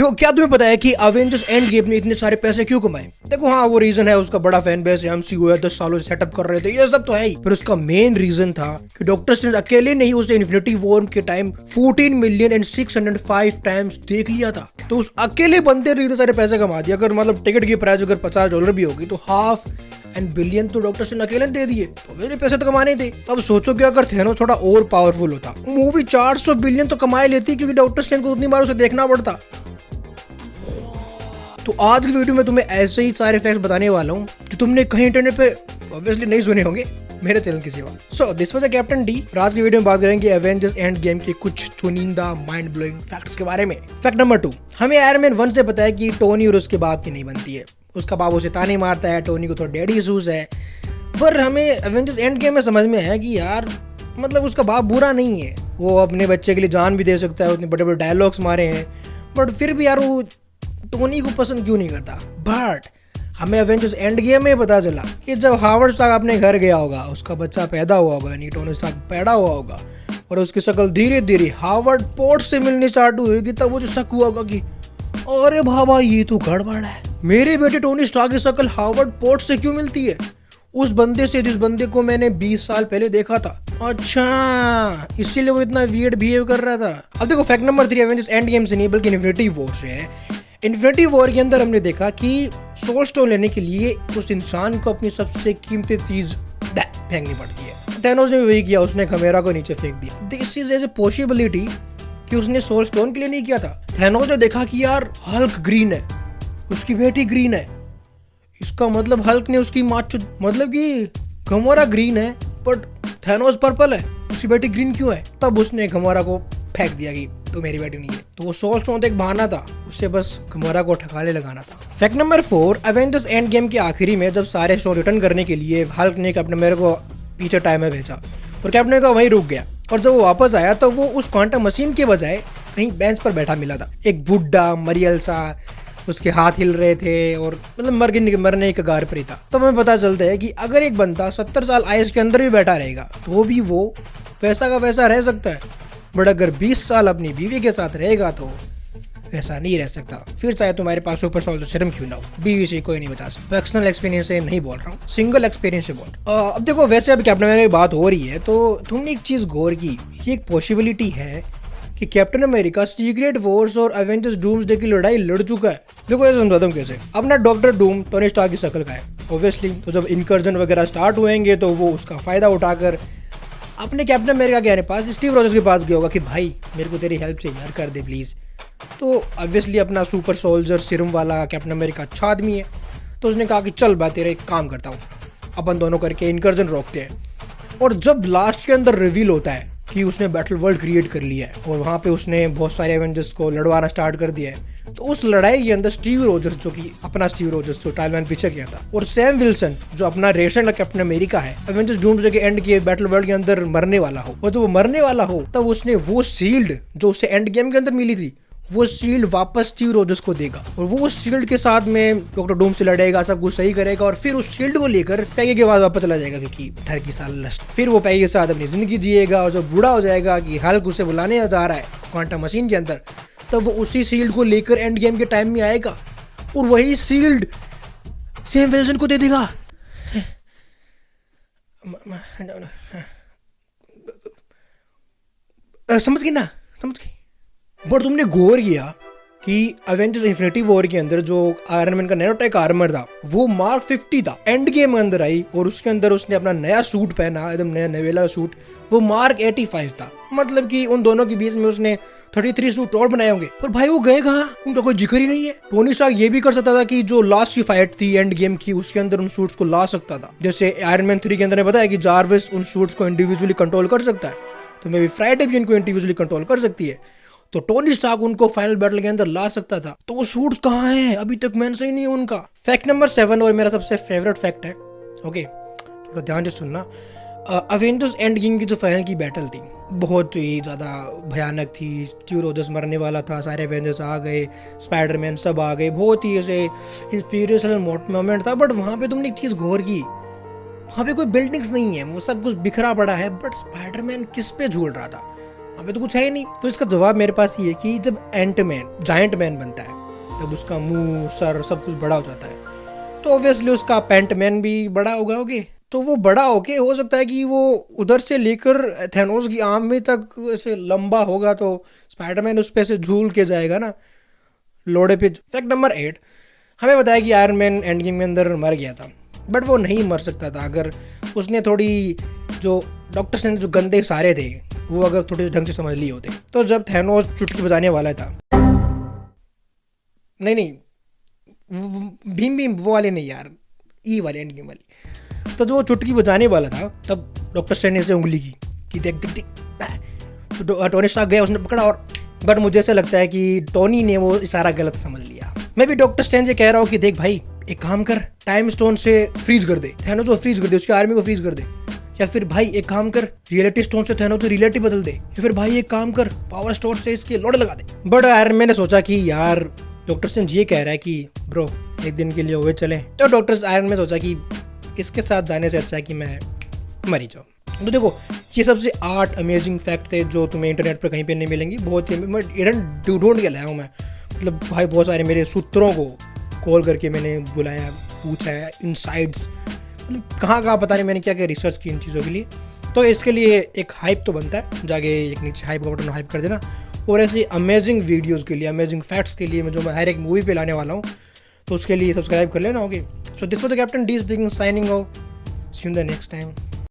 तो क्या तुम्हें पता है कि अवेंजर्स एंड गेम ने इतने सारे पैसे क्यों कमाए? देखो हाँ, वो रीजन है, उसका बड़ा फैन बेस है, एमसीयू है, 10 सालों से सेटअप कर रहे थे, ये सब तो है ही। पर उसका मेन रीजन था कि डॉक्टर स्ट्रेंज अकेले नहीं उसने इन्फिनिटी वॉर के टाइम 14 मिलियन एंड 605 टाइम्स देख लिया था। तो उस अकेले बंदे ने इतने सारे पैसे कमा दिए। अगर मतलब टिकट की प्राइस अगर $50 भी होगी तो हाफ एंड बिलियन तो डॉक्टर स्ट्रेंज अकेले दे दिए, तो मेरे पैसे तो कमाने थे। अब सोचो कि अगर थेनोस थोड़ा और पावरफुल होता, मूवी 400 बिलियन तो कमाए लेती, क्योंकि डॉक्टर स्ट्रेंज को उतनी बार उसे देखना पड़ता। तो आज की वीडियो में तुम्हें ऐसे ही सारे फैक्ट्स बताने वाला हूँ जो तुमने कहीं इंटरनेट पे ऑब्वियसली नहीं सुने होंगे मेरे चैनल के सिवा। सो दिस वाज कैप्टन डी। आज की वीडियो में बात करेंगे एवेंजर्स एंड गेम के कुछ चुनिंदा माइंड ब्लोइंग फैक्ट्स के बारे में। फैक्ट नंबर 2, हमें आयरन मैन 1 से पता है कि टोनी और उसके बाप की नहीं बनती है। उसका बाप उसे ताने मारता है, टोनी को थोड़ा डैडी इशूज है। पर हमें एवेंजर्स एंड गेम में समझ में आया कि यार मतलब उसका बाप बुरा नहीं है, वो अपने बच्चे के लिए जान भी दे सकता है, उसने बड़े बड़े डायलॉग्स मारे हैं। बट फिर भी यार वो टोनी को पसंद क्यों नहीं करता। बट हमें एवेंजर्स एंड गेम में पता चला कि जब हावर्ड स्टार्क अपने घर गया होगा, उसका बच्चा पैदा हुआ होगा, यानी टोनी स्टार्क पैदा हुआ होगा, और उसकी शक्ल धीरे धीरे हावर्ड पोर्ट से मिलनी स्टार्ट हुई होगी, तब वो जो शक हुआ होगा कि अरे बाबा ये तो गड़बड़ है, मेरे बेटे टोनी स्टार्क की शक्ल हावर्ड पोर्ट से क्यों मिलती है उस बंदे से जिस बंदे को मैंने 20 साल पहले देखा था। अच्छा, इसीलिए वो इतना वियर्ड बिहेव कर रहा था। अब देखो fact number 3 Avengers end game से नहीं बल्कि इन्फिनिटी वॉर से है। इन्फिनिटी वॉर के अंदर हमने देखा कि सोल स्टोन लेने के लिए उस इंसान को अपनी सबसे कीमती चीज फेंकनी पड़ती है। थैनोस ने भी वही किया, उसने खमेरा को नीचे फेंक दिया। This is as a possibility कि उसने सोल स्टोन के लिए नहीं किया था। थैनोस ने देखा कि यार हल्क ग्रीन है, उसकी बेटी ग्रीन है, इसका मतलब हल्क ने उसकी मतलब कि गमोरा ग्रीन है बट थैनोस पर्पल है, उसकी बेटी ग्रीन क्यों है? तब उसने गमोरा को फेंक दिया कि तो मेरी बेटी नहीं है। तो वो सोल स्टोन एक बहाना था, उससे बस गमोरा को ठिकाने लगाना था। Fact number 4, Avengers end game के आखिरी में जब सारे स्टोन रिटर्न करने के लिए हल्क ने कैप्टन अमेरिका को पीछे टाइम में भेजा और कैप्टन अमेरिका वहीं रुक गया, और जब वो वापस आया तो वो उस क्वांटम मशीन के बजाय कहीं बेंच पर बैठा मिला था। एक बुढ़ा मरियल सा, उसके हाथ हिल रहे थे और मतलब मरने के कगार पर ही था। तो हमें पता चलता है कि अगर एक बंदा 70 साल आयुष के अंदर भी बैठा रहेगा तो भी वो वैसा का वैसा रह सकता है। बट अगर 20 साल अपनी बीवी के साथ रहेगा तो वैसा नहीं रह सकता, फिर चाहे तुम्हारे पास सुपर सोल्जर सीरम क्यों ना हो। बीवी से कोई नहीं बचा सकता। पर्सनल एक्सपीरियंस से नहीं बोल रहा हूँ, सिंगल एक्सपीरियंस से बोल। अब देखो वैसे अभी कैप्टन अमेरिका की बात हो रही है तो तुमने एक चीज गौर की, ये एक पॉसिबिलिटी है कि कैप्टन अमेरिका सीक्रेट वॉर्स और एवेंजर्स डूम्सडे की लड़ाई लड़ चुका है। देखो ये समझाता हूँ कैसे। अपना डॉक्टर डूम टोनी स्टार्क की शक्ल का है ऑब्वियसली, तो जब इनकर्जन वगैरह स्टार्ट होंगे तो वो उसका फायदा उठाकर अपने कैप्टन अमेरिका के पास स्टीव रॉजर्स के पास गया होगा कि भाई मेरे को तेरी हेल्प चाहिए यार, कर दे प्लीज़। तो ऑब्वियसली अपना सुपर सोल्जर सीरम वाला कैप्टन अमेरिका अच्छा आदमी है, तो उसने कहा कि चल मैं तेरा एक काम करता हूँ, अपन दोनों करके इनकर्जन रोकते हैं। और जब लास्ट के अंदर रिवील होता है कि उसने बैटल वर्ल्ड क्रिएट कर लिया है और वहाँ पे उसने बहुत सारे एवेंजर्स को लड़वाना स्टार्ट कर दिया है, तो उस लड़ाई के अंदर स्टीव रॉजर्स जो कि अपना स्टीव रॉजर्स जो टाइमलाइन पीछे किया था, और सैम विल्सन जो अपना रेसेंट कैप्टन अमेरिका है, एवेंजर्स डूम्सडे के एंड के बैटल वर्ल्ड के अंदर मरने वाला हो, और जब वो मरने वाला हो तब उसने वो शील्ड जो उसे एंड गेम के अंदर मिली थी वो शील्ड वापस स्टीव रॉजर्स को देगा, और वो शील्ड के साथ में डॉक्टर डूम से लड़ेगा, सब कुछ सही करेगा, और फिर उस शील्ड को लेकर पैगी के बाद वापस चला जाएगा, क्योंकि 30 साल लस्ट। फिर वो पैगी के साथ अपनी जिंदगी जिएगा, और जब बूढ़ा हो जाएगा कि हल्क उसे बुलाने जा रहा है क्वांटम मशीन के अंदर, तब वो उसी शील्ड को लेकर एंड गेम के टाइम में आएगा और वही शील्ड सैम विल्सन को दे देगा। समझ गई ना? समझ गई। बट तुमने गौर किया कि एवेंजर्स इन्फिनिटी वॉर के अंदर जो आयरन मैन का नैनोटेक आर्मर था वो मार्क 50 था, एंड गेम में अंदर आई और उसके अंदर उसने अपना नया सूट पहना, एकदम नया नवेला सूट, वो मार्क 85 था। मतलब कि उन दोनों के बीच में उसने 33 सूट और बनाए होंगे। पर भाई वो गए कहाँ? उनका कोई जिक्र ही नहीं है। टोनी स्टार्क ये भी कर सकता था कि जो लास्ट की फाइट थी एंड गेम की उसके अंदर उन सूट्स को ला सकता था, जैसे आयरन मैन 3 के अंदर बताया कि जारविस उन सूट्स को इंडिविजुअली कंट्रोल कर सकता है, तो मे बी फ्राइडे भी इनको इंडिविजुअली कंट्रोल कर सकती है, तो टोनी स्टार्क उनको फाइनल बैटल के अंदर ला सकता था। तो वो सूट्स कहाँ हैं? अभी तक मेंशन ही नहीं है उनका। फैक्ट नंबर 7 और मेरा सबसे फेवरेट फैक्ट है, ओके थोड़ा ध्यान से सुनना। अवेंजर्स एंड गेम की जो फाइनल की बैटल थी बहुत ही ज़्यादा भयानक थी। स्टीव रॉजर्स मरने वाला था, सारे एवेंजर्स आ गए, स्पाइडरमैन सब आ गए, बहुत ही ऐसे इंस्पिरेशनल मोमेंट था। बट वहाँ पे तुमने एक चीज़ गौर की, वहाँ पे कोई बिल्डिंग्स नहीं है, वो सब कुछ बिखरा पड़ा है, बट स्पाइडरमैन किस पे झूल रहा था? वहाँ पे तो कुछ है ही नहीं। तो इसका जवाब मेरे पास ये है कि जब एंटमैन जायंट मैन बनता है, जब उसका मुंह सर सब कुछ बड़ा हो जाता है, तो ऑब्वियसली उसका पेंटमैन भी बड़ा होगा। तो वो बड़ा होके हो सकता है कि वो उधर से लेकर थैनोस की आर्म में तक ऐसे लंबा होगा, तो स्पाइडरमैन उस पे से झूल के जाएगा ना लोड़े पे। फैक्ट नंबर 8, हमें बताया कि आयरन मैन एंड गेम के अंदर मर गया था, बट वो नहीं मर सकता था अगर उसने थोड़ी जो डॉक्टर स्ट्रेंज जो गंदे सारे थे वो अगर थोड़े ढंग से समझ लिए होते। तो जब थैनोस चुटकी बजाने वाला था, नहीं भीम भीम वो वाले नहीं यार, ई वाले एंड गेम वाली। तो जब वो चुटकी बजाने वाला था तब डॉक्टर स्ट्रेंज ने से उंगली की कि देख देख देख, तो टोनी स्टार्क गया, उसने पकड़ा और बट मुझे ऐसा लगता है कि टोनी ने वो इशारा गलत समझ लिया। मैं भी डॉक्टर स्ट्रेंज से कह रहा हूँ कि देख भाई एक काम कर, टाइम स्टोन से फ्रीज कर दे थैनोस को, फ्रीज कर दे उसकी आर्मी को, फ्रीज कर दे। या फिर भाई एक काम कर, रियलिटी स्टोन से थैनोस की रियलिटी बदल दे। या फिर भाई एक काम कर, पावर स्टोन से इसके लोड़े लगा दे। बट आयरन मैन ने सोचा कि यार डॉक्टर स्ट्रेंज ये कह रहा है कि ब्रो एक दिन के लिए हुए चले, तो डॉक्टर आयरन मैन ने सोचा कि इसके साथ जाने से अच्छा है कि मैं मरी जाऊँ। तो देखो ये सबसे 8 अमेजिंग फैक्ट थे जो तुम्हें इंटरनेट पर कहीं पे नहीं मिलेंगे। बहुत ही मैं ढूंढ के लाया हूँ मैं, मतलब भाई बहुत सारे मेरे सूत्रों को कॉल करके मैंने बुलाया, पूछा है इनसाइड्स, मतलब कहाँ पता नहीं मैंने क्या क्या रिसर्च की इन चीज़ों के लिए। तो इसके लिए एक हाइप तो बनता है, जाके एक नीचे हाइप का बटन हाइप कर देना। और ऐसी अमेजिंग वीडियोज़ के लिए, अमेजिंग फैक्ट्स के लिए मैं हर एक मूवी पे लाने वाला हूँ, तो उसके लिए सब्सक्राइब कर लेना। Okay, so this was the captain D speaking, signing off, see you in the next time.